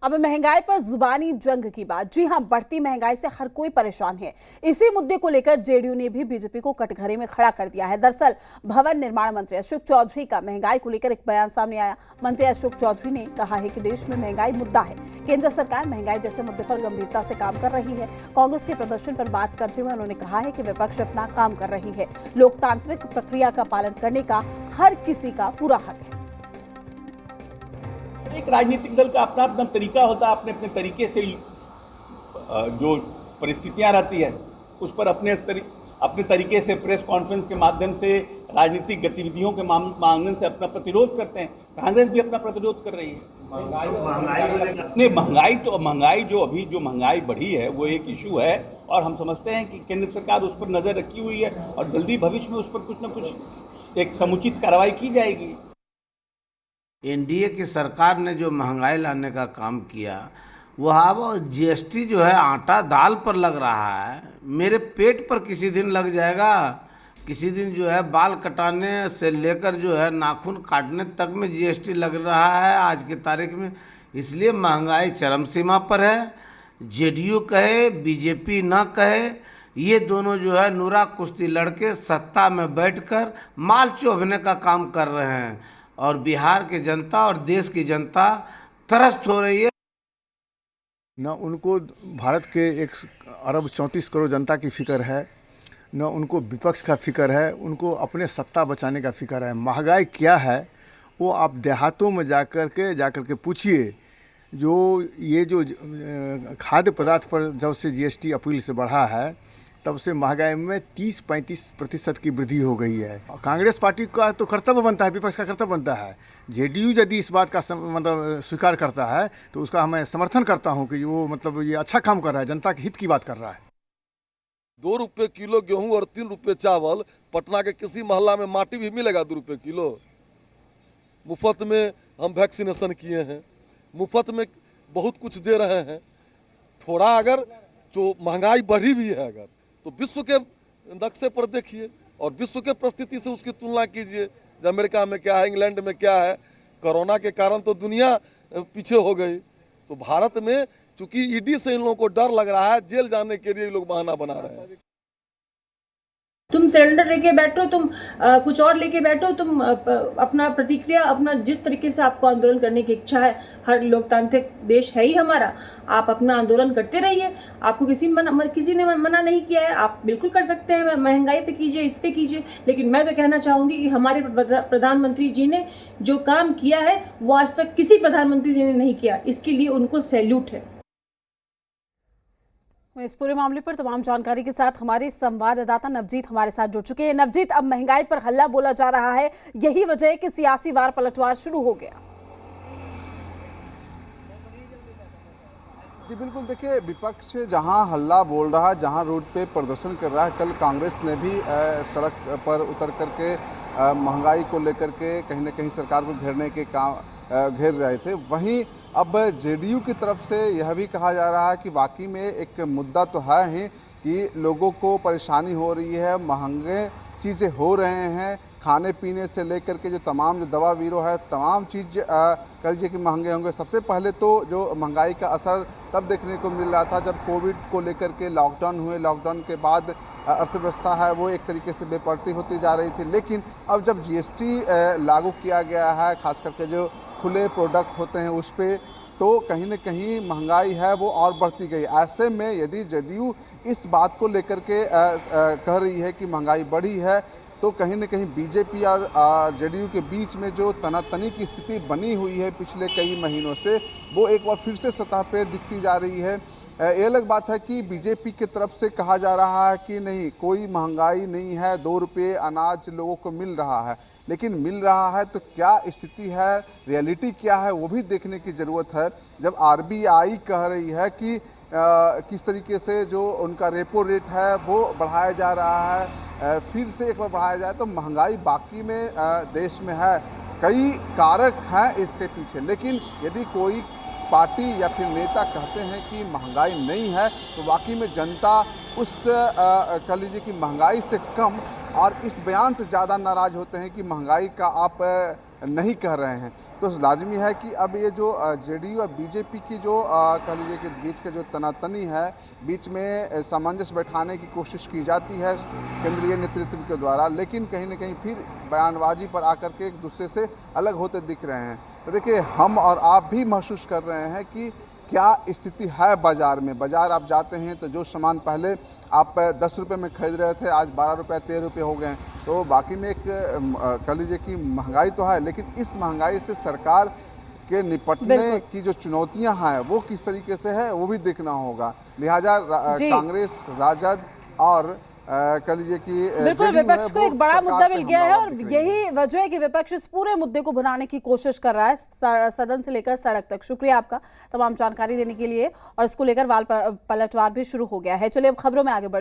अब महंगाई पर जुबानी जंग की बात। जी हां, बढ़ती महंगाई से हर कोई परेशान है। इसी मुद्दे को लेकर जेडीयू ने भी बीजेपी को कटघरे में खड़ा कर दिया है। दरअसल भवन निर्माण मंत्री अशोक चौधरी का महंगाई को लेकर एक बयान सामने आया। मंत्री अशोक चौधरी ने कहा है कि देश में महंगाई मुद्दा है। केंद्र सरकार महंगाई जैसे मुद्दे पर गंभीरता से काम कर रही है। कांग्रेस के प्रदर्शन पर बात करते हुए उन्होंने कहा है कि विपक्ष अपना काम कर रही है। लोकतांत्रिक प्रक्रिया का पालन करने का हर किसी का पूरा हक है। एक राजनीतिक दल का अपना अपना तरीका होता है, अपने अपने तरीके से जो परिस्थितियां रहती है उस पर अपने तरीके से प्रेस कॉन्फ्रेंस के माध्यम से राजनीतिक गतिविधियों के माध्यम से अपना प्रतिरोध करते हैं। कांग्रेस भी अपना प्रतिरोध कर रही है। महंगाई जो महंगाई बढ़ी है वो एक इशू है और हम समझते हैं कि केंद्र सरकार उस पर नज़र रखी हुई है और जल्दी भविष्य में उस पर कुछ न कुछ एक समुचित कार्रवाई की जाएगी। एनडीए की सरकार ने जो महंगाई लाने का काम किया वह अब जीएसटी जो है आटा दाल पर लग रहा है। मेरे पेट पर किसी दिन लग जाएगा, किसी दिन जो है बाल कटाने से लेकर जो है नाखून काटने तक में जीएसटी लग रहा है आज की तारीख में। इसलिए महंगाई चरम सीमा पर है। जेडीयू कहे बीजेपी ना कहे, ये दोनों जो है नूरा कुश्ती लड़के सत्ता में बैठकर माल चौभने का काम कर रहे हैं और बिहार की जनता और देश की जनता त्रस्त हो रही है। न उनको भारत के 1 अरब 34 करोड़ जनता की फिक्र है, न उनको विपक्ष का फिक्र है, उनको अपने सत्ता बचाने का फिक्र है। महंगाई क्या है वो आप देहातों में जाकर के पूछिए। ये जो खाद्य पदार्थ पर जब से जीएसटी अप्रैल से बढ़ा है तब से महंगाई में 30-35% की वृद्धि हो गई है। कांग्रेस पार्टी का तो कर्तव्य बनता है, विपक्ष का कर्तव्य बनता है। जेडीयू यदि इस बात का मतलब स्वीकार करता है तो उसका मैं समर्थन करता हूं कि वो मतलब ये अच्छा काम कर रहा है, जनता के हित की बात कर रहा है। 2 रुपये किलो गेहूं और 3 रुपये चावल। पटना के किसी मोहल्ला में माटी भी मिलेगा 2 रुपये किलो। मुफ्त में हम वैक्सीनेशन किए हैं, मुफ्त में बहुत कुछ दे रहे हैं। थोड़ा अगर जो महंगाई बढ़ी भी है अगर तो विश्व के नक्शे पर देखिए और विश्व के परिस्थिति से उसकी तुलना कीजिए। अमेरिका में क्या है, इंग्लैंड में क्या है। कोरोना के कारण तो दुनिया पीछे हो गई, तो भारत में चूंकि ईडी से इन लोगों को डर लग रहा है, जेल जाने के लिए लोग बहाना बना रहे हैं। तुम सिलेंडर लेके बैठो, तुम कुछ और लेके बैठो, तुम अपना प्रतिक्रिया, अपना जिस तरीके से आपको आंदोलन करने की इच्छा है, हर लोकतांत्रिक देश है ही हमारा, आप अपना आंदोलन करते रहिए। आपको किसी ने मना नहीं किया है, आप बिल्कुल कर सकते हैं। महंगाई पे कीजिए, इस पे कीजिए, लेकिन मैं तो कहना चाहूँगी कि हमारे प्रधानमंत्री जी ने जो काम किया है वो आज तक किसी प्रधानमंत्री जी ने नहीं किया। इसके लिए उनको सैल्यूट है। इस पूरे मामले पर तमाम जानकारी के साथ हमारे संवाददाता नवजीत हमारे साथ जुड़ चुके हैं। नवजीत, अब महंगाई पर हल्ला बोला जा रहा है, यही वजह है कि सियासी वार पलटवार शुरू हो गया। जी बिल्कुल, देखिए विपक्ष जहां हल्ला बोल रहा है, जहां रोड पे प्रदर्शन कर रहा है, कल कांग्रेस ने भी सड़क पर उतर करके महंगाई को लेकर के कहीं ना कहीं सरकार को घेरने के काम घेर रहे थे। वहीं अब जेडीयू की तरफ से यह भी कहा जा रहा है कि वाकई में एक मुद्दा तो है ही कि लोगों को परेशानी हो रही है, महंगे चीज़ें हो रहे हैं, खाने पीने से लेकर के जो तमाम जो दवा बीरो है, तमाम चीज़ कर लीजिए कि महंगे होंगे। सबसे पहले तो जो महंगाई का असर तब देखने को मिल रहा था जब कोविड को लेकर के लॉकडाउन हुए। लॉकडाउन के बाद अर्थव्यवस्था है वो एक तरीके से बेपलटी होती जा रही थी, लेकिन अब जब जीएसटी लागू किया गया है, खास करके जो खुले प्रोडक्ट होते हैं उस पर, तो कहीं न कहीं महंगाई है वो और बढ़ती गई। ऐसे में यदि जेडीयू इस बात को लेकर के कह रही है कि महंगाई बढ़ी है, तो कहीं न कहीं बीजेपी और जेडीयू के बीच में जो तनातनी की स्थिति बनी हुई है पिछले कई महीनों से, वो एक बार फिर से सतह पे दिखती जा रही है। ये अलग बात है कि बीजेपी की तरफ से कहा जा रहा है कि नहीं, कोई महंगाई नहीं है, 2 रुपये अनाज लोगों को मिल रहा है, लेकिन मिल रहा है तो क्या स्थिति है, रियलिटी क्या है, वो भी देखने की ज़रूरत है। जब आरबीआई कह रही है कि किस तरीके से जो उनका रेपो रेट है वो बढ़ाया जा रहा है, फिर से एक बार बढ़ाया जाए, तो महंगाई बाकी में देश में है। कई कारक हैं इसके पीछे, लेकिन यदि कोई पार्टी या फिर नेता कहते हैं कि महंगाई नहीं है, तो वाकई में जनता उस कह लीजिए कि महंगाई से कम और इस बयान से ज़्यादा नाराज़ होते हैं कि महंगाई का आप नहीं कह रहे हैं। तो लाजमी है कि अब ये जो जेडीयू और बीजेपी की जो कह लीजिए कि बीच का जो तनातनी है, बीच में सामंजस्य बैठाने की कोशिश की जाती है केंद्रीय नेतृत्व के द्वारा, लेकिन कहीं न कहीं फिर बयानबाजी पर आकर के एक दूसरे से अलग होते दिख रहे हैं। तो देखिए, हम और आप भी महसूस कर रहे हैं कि क्या स्थिति है बाज़ार में। बाज़ार आप जाते हैं तो जो सामान पहले आप 10 रुपये में खरीद रहे थे, आज 12 रुपये 13 रुपये हो गए हैं। तो बाकी में एक कह लीजिए कि महंगाई तो है, लेकिन इस महंगाई से सरकार के निपटने की जो चुनौतियां हैं वो किस तरीके से है वो भी देखना होगा। लिहाजा कांग्रेस, राजद और कह लीजिए कि बिल्कुल विपक्ष को एक बड़ा मुद्दा मिल गया है और यही वजह है कि विपक्ष इस पूरे मुद्दे को भुनाने की कोशिश कर रहा है सदन से लेकर सड़क तक। शुक्रिया आपका तमाम जानकारी देने के लिए। और इसको लेकर वाल पलटवार भी शुरू हो गया है। चलिए अब खबरों में आगे बढ़